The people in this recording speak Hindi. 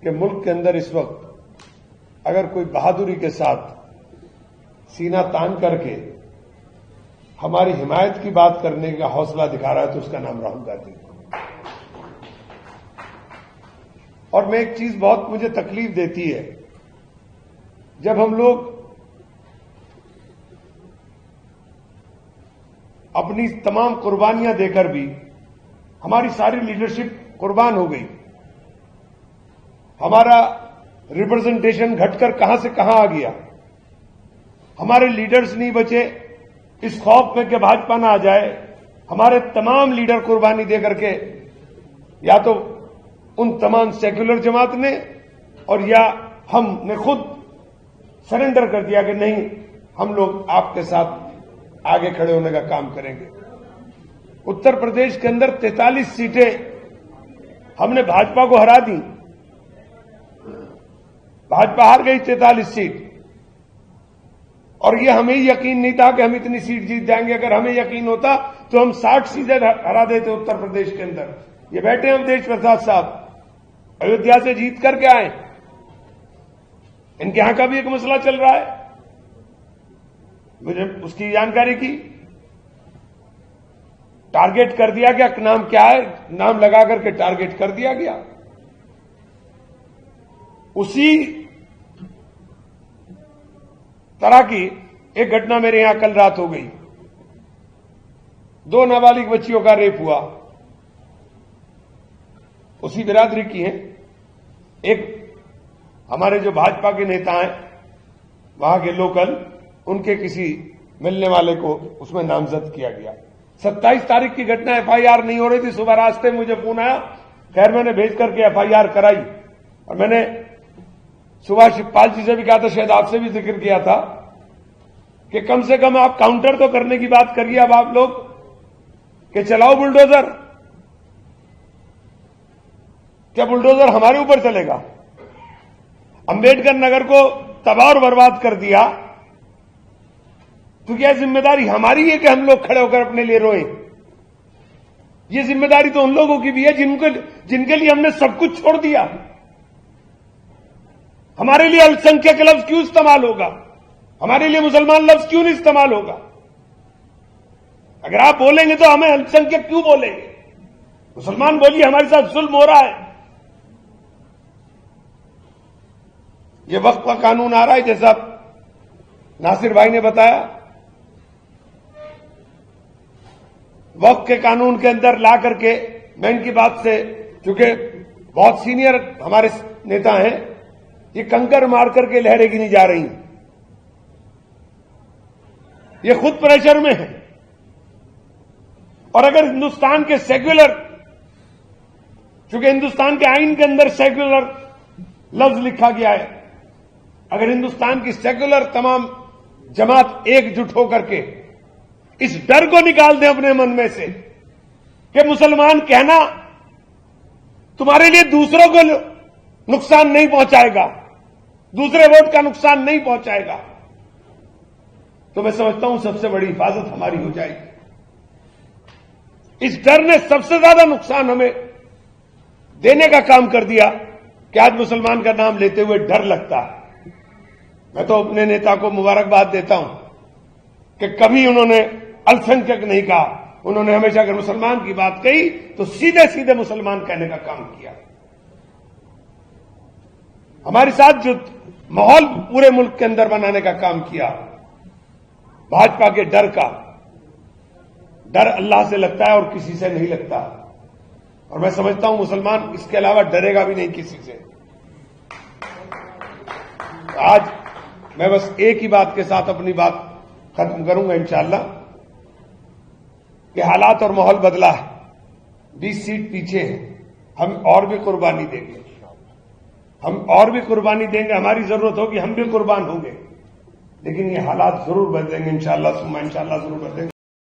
कि मुल्क के अंदर इस वक्त अगर कोई बहादुरी के साथ सीना तान करके हमारी हिमायत की बात करने का हौसला दिखा रहा है तो उसका नाम राहुल गांधी। और मैं एक चीज बहुत मुझे तकलीफ देती है, जब हम लोग अपनी तमाम कुर्बानियां देकर भी हमारी सारी लीडरशिप कुर्बान हो गई, हमारा रिप्रेजेंटेशन घटकर कहां से कहां आ गया, हमारे लीडर्स नहीं बचे इस खौफ में कि भाजपा ना आ जाए। हमारे तमाम लीडर कुर्बानी दे करके या तो उन तमाम सेक्युलर जमात ने और या हमने खुद सरेंडर कर दिया कि नहीं, हम लोग आपके साथ आगे खड़े होने का काम करेंगे। उत्तर प्रदेश के अंदर 43 सीटें हमने भाजपा को हरा दी, भाजपा हार गई 43 सीट। और ये हमें यकीन नहीं था कि हम इतनी सीट जीत जाएंगे। अगर हमें यकीन होता तो हम 60 सीटें हरा देते उत्तर प्रदेश के अंदर। ये बैठे हैं अवधेश प्रसाद साहब, अयोध्या से जीत करके आए, इनके यहां का भी एक मसला चल रहा है, मुझे उसकी जानकारी की। टारगेट कर दिया गया, नाम क्या है, नाम लगा करके टारगेट कर दिया गया। उसी तरह की एक घटना मेरे यहां कल रात हो गई। 2 नाबालिग बच्चियों का रेप हुआ, उसी बिरादरी की हैं। एक हमारे जो भाजपा के नेता हैं वहां के लोकल, उनके किसी मिलने वाले को उसमें नामजद किया गया। 27 तारीख की घटना, एफआईआर नहीं हो रही थी। सुबह रास्ते में मुझे फोन आया, खैर मैंने भेज करके एफआईआर कराई। और मैंने सुबह शिवपाल जी से भी कहा था, शायद आपसे भी जिक्र किया था कि कम से कम आप काउंटर तो करने की बात करिए अब आप लोग, कि चलाओ बुलडोजर। क्या बुलडोजर हमारे ऊपर चलेगा? अंबेडकर नगर को तबाह और बर्बाद कर दिया तो क्या जिम्मेदारी हमारी है कि हम लोग खड़े होकर अपने लिए रोएं? ये जिम्मेदारी तो उन लोगों की भी है जिनके लिए हमने सब कुछ छोड़ दिया। हमारे लिए अल्पसंख्यक लफ्ज क्यों इस्तेमाल होगा? हमारे लिए मुसलमान लफ्ज क्यों नहीं इस्तेमाल होगा? अगर आप बोलेंगे तो हमें अल्पसंख्यक क्यों बोलेंगे? मुसलमान बोलिए, हमारे साथ जुल्म हो रहा है। ये वक्फ का कानून आ रहा है, जैसा नासिर भाई ने बताया। वक्फ के कानून के अंदर ला करके मैं इनकी बात से, चूंकि बहुत सीनियर हमारे नेता हैं, ये कंकर मार करके लहरें गिनी जा रही हैं। ये खुद प्रेशर में है। और अगर हिंदुस्तान के सेक्युलर, चूंकि हिंदुस्तान के आईन के अंदर सेक्युलर लफ्ज लिखा गया है, अगर हिंदुस्तान की सेक्युलर तमाम जमात एकजुट होकर के इस डर को निकाल दें अपने मन में से कि मुसलमान कहना तुम्हारे लिए दूसरों को नुकसान नहीं पहुंचाएगा, दूसरे वोट का नुकसान नहीं पहुंचाएगा, तो मैं समझता हूं सबसे बड़ी हिफाजत हमारी हो जाएगी। इस डर ने सबसे ज्यादा नुकसान हमें देने का काम कर दिया कि आज मुसलमान का नाम लेते हुए डर लगता है। मैं तो अपने नेता को मुबारकबाद देता हूं कि कभी उन्होंने अल्पसंख्यक नहीं कहा। उन्होंने हमेशा अगर मुसलमान की बात कही तो सीधे सीधे मुसलमान कहने का काम किया। हमारे साथ जो माहौल पूरे मुल्क के अंदर बनाने का काम किया, भाजपा के डर का, डर अल्लाह से लगता है और किसी से नहीं लगता। और मैं समझता हूं मुसलमान इसके अलावा डरेगा भी नहीं किसी से। आज मैं बस एक ही बात के साथ अपनी बात खत्म करूंगा इंशाअल्लाह, कि हालात और माहौल बदला है। 20 सीट पीछे है, हम और भी कुर्बानी देंगे, हम और भी कुर्बानी देंगे। हमारी जरूरत होगी, हम भी कुर्बान होंगे, लेकिन ये हालात जरूर बदलेंगे इंशाअल्लाह, सुम्मा इंशाअल्लाह जरूर बदलेंगे।